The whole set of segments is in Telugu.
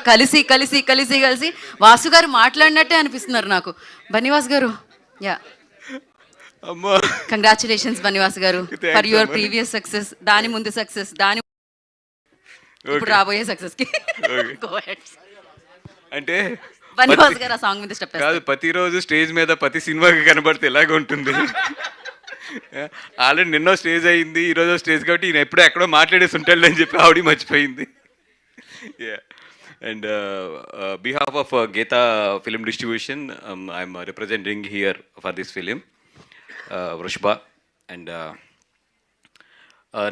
కలిసి కలిసి కలిసి కలిసి వాసు గారు మాట్లాడినట్టే అనిపిస్తున్నారు నాకు. బన్నివాస్ గారు, యా, అమ్మా, కంగ్రాచులేషన్స్ బన్నివాస్ గారు Thanks, ఫర్ యువర్ అమ్మా. Previous success. దాని ముందు సక్సెస్, దాని ఇప్పుడు రాబోయే సక్సెస్ కి. Okay. Go ahead. అంటే బన్నివాస్ గారు ఆ సాంగ్ మీద స్టెప్ కాదు, ప్రతిరోజు స్టేజ్ మీద ప్రతి సినిమాకి కనబడితే ఎలాగ ఉంటుంది. ఆల్రెడీ నిన్నో స్టేజ్ అయింది, ఈరోజు స్టేజ్ కాబట్టి ఈయన ఎప్పుడో ఎక్కడో మాట్లాడేసి ఉంటాడు అని చెప్పి ఆవిడ మర్చిపోయింది. And behalf of Geetha film distribution, I'm representing here for this film Vrushabha. And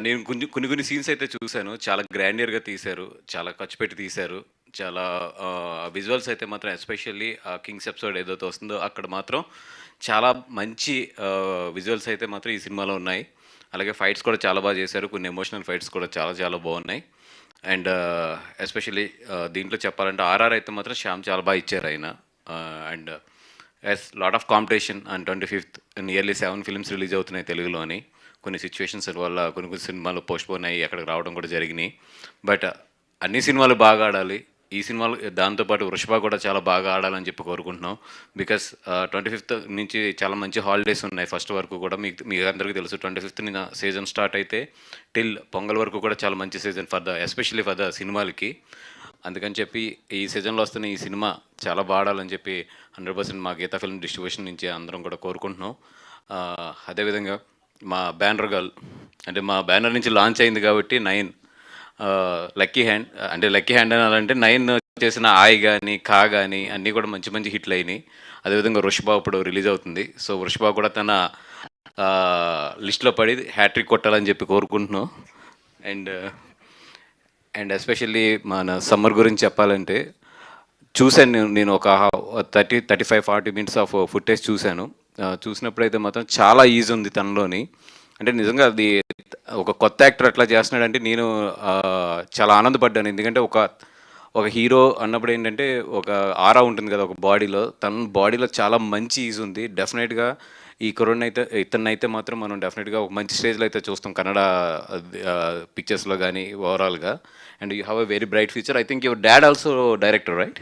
నేను కొన్ని సీన్స్ అయితే చూశాను, చాలా గ్రాండియర్గా తీశారు, చాలా ఖర్చు పెట్టి తీశారు, చాలా విజువల్స్ అయితే మాత్రం ఎస్పెషల్లీ కింగ్స్ ఎపిసోడ్ ఏదైతే వస్తుందో అక్కడ మాత్రం చాలా మంచి విజువల్స్ అయితే మాత్రం ఈ సినిమాలో ఉన్నాయి. అలాగే ఫైట్స్ కూడా చాలా బాగా చేశారు, కొన్ని ఎమోషనల్ ఫైట్స్ కూడా చాలా చాలా బాగున్నాయి. అండ్ ఎస్పెషల్లీ దీంట్లో చెప్పాలంటే ఆర్ఆర్ అయితే మాత్రం శ్యామ్ చాలా బాగా ఇచ్చారు ఆయన. And as lot of competition. And 25th nearly 7 films release అవుతున్నాయి తెలుగులోని. కొన్ని సిచ్యువేషన్స్ వల్ల కొన్ని సినిమాలు పోస్ట్పోన్ అయ్యి అక్కడికి రావడం కూడా జరిగినాయి. బట్ అన్ని సినిమాలు బాగా ఆడాలి, ఈ సినిమాలు దాంతోపాటు వృషభ కూడా చాలా బాగా ఆడాలని చెప్పి కోరుకుంటున్నాం. బికాస్ 25th నుంచి చాలా మంచి హాలిడేస్ ఉన్నాయి. ఫస్ట్ వరకు కూడా మీకు అందరికీ తెలుసు, 25th నిన్న సీజన్ స్టార్ట్ అయితే టిల్ పొంగల్ వరకు కూడా చాలా మంచి సీజన్ ఎస్పెషల్లీ ఫర్ ద సినిమాలకి. అందుకని చెప్పి ఈ సీజన్లో వస్తున్న ఈ సినిమా చాలా బాడాలని చెప్పి 100% మా గీతా ఫిల్మ్ డిస్ట్రిబ్యూషన్ నుంచి అందరం కూడా కోరుకుంటున్నాం. అదేవిధంగా మా బ్యానర్ గర్ల్, అంటే మా బ్యానర్ నుంచి లాంచ్ అయింది కాబట్టి 9 లక్కీ హ్యాండ్, అంటే లక్కీ హ్యాండ్ అనాలంటే 9 చేసిన ఆయ్ కానీ కా కానీ అన్నీ కూడా మంచి మంచి హిట్లు అయినాయి. అదేవిధంగా వృషభ ఇప్పుడు రిలీజ్ అవుతుంది. సో వృషభ కూడా తన లిస్ట్లో పడి హ్యాట్రిక్ కొట్టాలని చెప్పి కోరుకుంటున్నాం. అండ్ ఎస్పెషల్లీ మన సమ్మర్ గురించి చెప్పాలంటే చూశాను నేను ఒక 35-40 మినిట్స్ ఆఫ్ ఫుటేజ్ చూశాను. చూసినప్పుడైతే మాత్రం చాలా ఈజీ ఉంది తనలోని. అంటే నిజంగా అది ఒక కొత్త యాక్టర్ అట్లా చేస్తున్నాడంటే నేను చాలా ఆనందపడ్డాను. ఎందుకంటే ఒక హీరో అన్నప్పుడు ఏంటంటే ఒక ఆరా ఉంటుంది కదా ఒక బాడీలో, తన బాడీలో చాలా మంచి ఈజీ ఉంది. డెఫినెట్గా ఈ కరోనా అయితే ఇతన్నైతే మాత్రం మనం డెఫినెట్గా ఒక మంచి స్టేజ్లో అయితే చూస్తాం కన్నడ పిక్చర్స్లో కానీ ఓవరాల్గా. And you have a very bright future. I think your dad also director, right?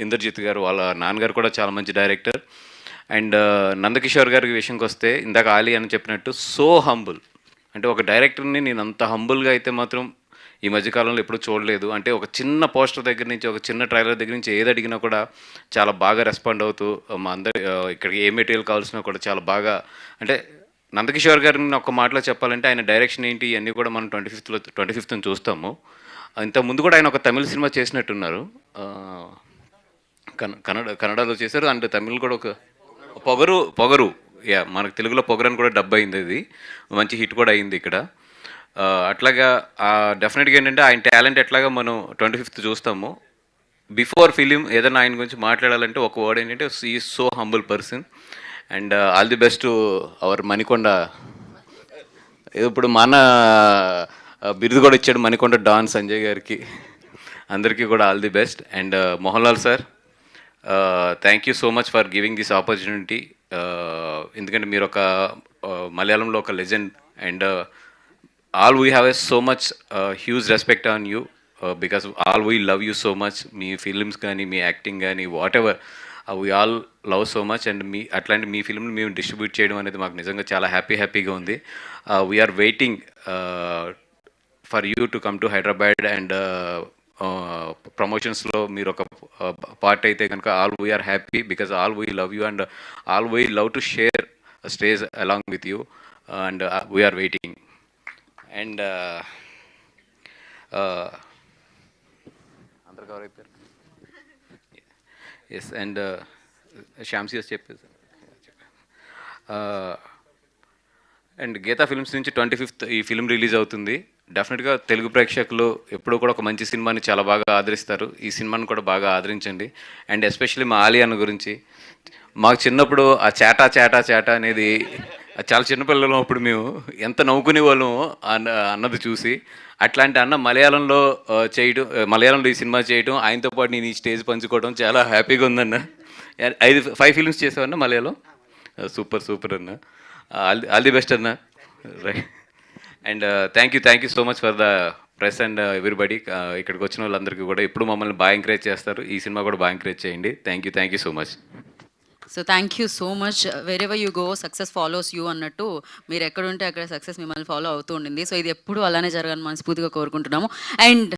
Indrajith garu వాళ్ళ నాన్నగారు కూడా చాలా మంచి డైరెక్టర్. అండ్ నందకిషోర్ గారి విషయంకి వస్తే ఇందాక ఆలీ అని చెప్పినట్టు సో హంబుల్. అంటే ఒక డైరెక్టర్ని నేను అంత హంబుల్గా అయితే మాత్రం ఈ మధ్యకాలంలో ఎప్పుడూ చూడలేదు. అంటే ఒక చిన్న పోస్టర్ దగ్గర నుంచి, ఒక చిన్న ట్రైలర్ దగ్గర నుంచి ఏది అడిగినా కూడా చాలా బాగా రెస్పాండ్ అవుతూ మా అందరి ఇక్కడికి ఏ మెటీరియల్ కావాల్సినా కూడా చాలా బాగా, అంటే నందకిషోర్ గారిని ఒక మాటలో చెప్పాలంటే ఆయన డైరెక్షన్ ఏంటి ఇవన్నీ కూడా మనం 25th చూస్తాము. ఇంత ముందు కూడా ఆయన ఒక తమిళ సినిమా చేసినట్టున్నారు, కన్నడలో చేశారు. అండ్ తమిళ్ కూడా ఒక పొగరు యా, మనకు తెలుగులో పొగరు అని కూడా డబ్ అయింది, అది మంచి హిట్ కూడా అయింది ఇక్కడ. అట్లాగా డెఫినెట్గా ఏంటంటే ఆయన టాలెంట్ ఎట్లాగా మనం 25th చూస్తాము. బిఫోర్ ఫిలిం ఏదైనా ఆయన గురించి మాట్లాడాలంటే ఒక వర్డ్ ఏంటంటే ఈ so humble person. And all the best our Manikonda. ఇప్పుడు మన బిరుదు కూడా ఇచ్చాడు మణికొండ డాన్ సంజయ్ గారికి. అందరికీ కూడా all the best. And Mohan Lal sir, thank you so much for giving this opportunity. ఎందుకంటే మీరు ఒక మలయాళంలో ఒక legend. And all we have a so much huge respect on you, because all we love you so much. Me films కానీ మీ యాక్టింగ్ కానీ what ever we all love so much. And అట్లాంటి మీ ఫిల్మ్ని మేము డిస్ట్రిబ్యూట్ చేయడం అనేది మాకు నిజంగా చాలా హ్యాపీగా ఉంది. We are waiting for you to come to Hyderabad. And ప్రమోషన్స్లో మీరు ఒక పార్ట్ అయితే కనుక all we are happy, because all we love you and all we love to share stage along with you. And we are waiting. And అందరు కవర్ అయిపోయారు. ఎస్. అండ్ శ్యామ్సీఎస్ చెప్పేసి అండ్ గీతా ఫిల్మ్స్ నుంచి 25th ఈ ఫిల్మ్ రిలీజ్ అవుతుంది. డెఫినెట్గా తెలుగు ప్రేక్షకులు ఎప్పుడూ కూడా ఒక మంచి సినిమాని చాలా బాగా ఆదరిస్తారు. ఈ సినిమాని కూడా బాగా ఆదరించండి. అండ్ ఎస్పెషల్లీ మా ఆలీ అన్న గురించి, మాకు చిన్నప్పుడు ఆ చేటా అనేది చాలా చిన్నపిల్లలు అప్పుడు మేము ఎంత నవ్వుకునే వాళ్ళము అన్నది చూసి, అట్లాంటి అన్న మలయాళంలో చేయడం, మలయాళంలో ఈ సినిమా చేయడం, ఆయనతో పాటు నేను ఈ స్టేజ్ పంచుకోవడం చాలా హ్యాపీగా ఉందన్న. 5 ఫిల్మ్స్ చేసావన్న మలయాళం. సూపర్ అన్న. ఆల్ ది బెస్ట్ అన్న. Right. And thank you so much for the press and everybody ఇక్కడికి వచ్చిన వాళ్ళందరికీ కూడా ఎప్పుడు మమ్మల్ని బాగా ఎంకరేజ్ చేస్తారు. ఈ సినిమా కూడా బాగా ఎంకరేజ్ చేయండి. Thank you so much. So thank you so much. Wherever you go success follows you అన్నట్టు మీరు ఎక్కడుంటే అక్కడ సక్సెస్ మిమ్మల్ని ఫాలో అవుతూ ఉండింది. సో ఇది ఎప్పుడు అలానే జరగాలని మనస్ఫూర్తిగా కోరుకుంటున్నాము. అండ్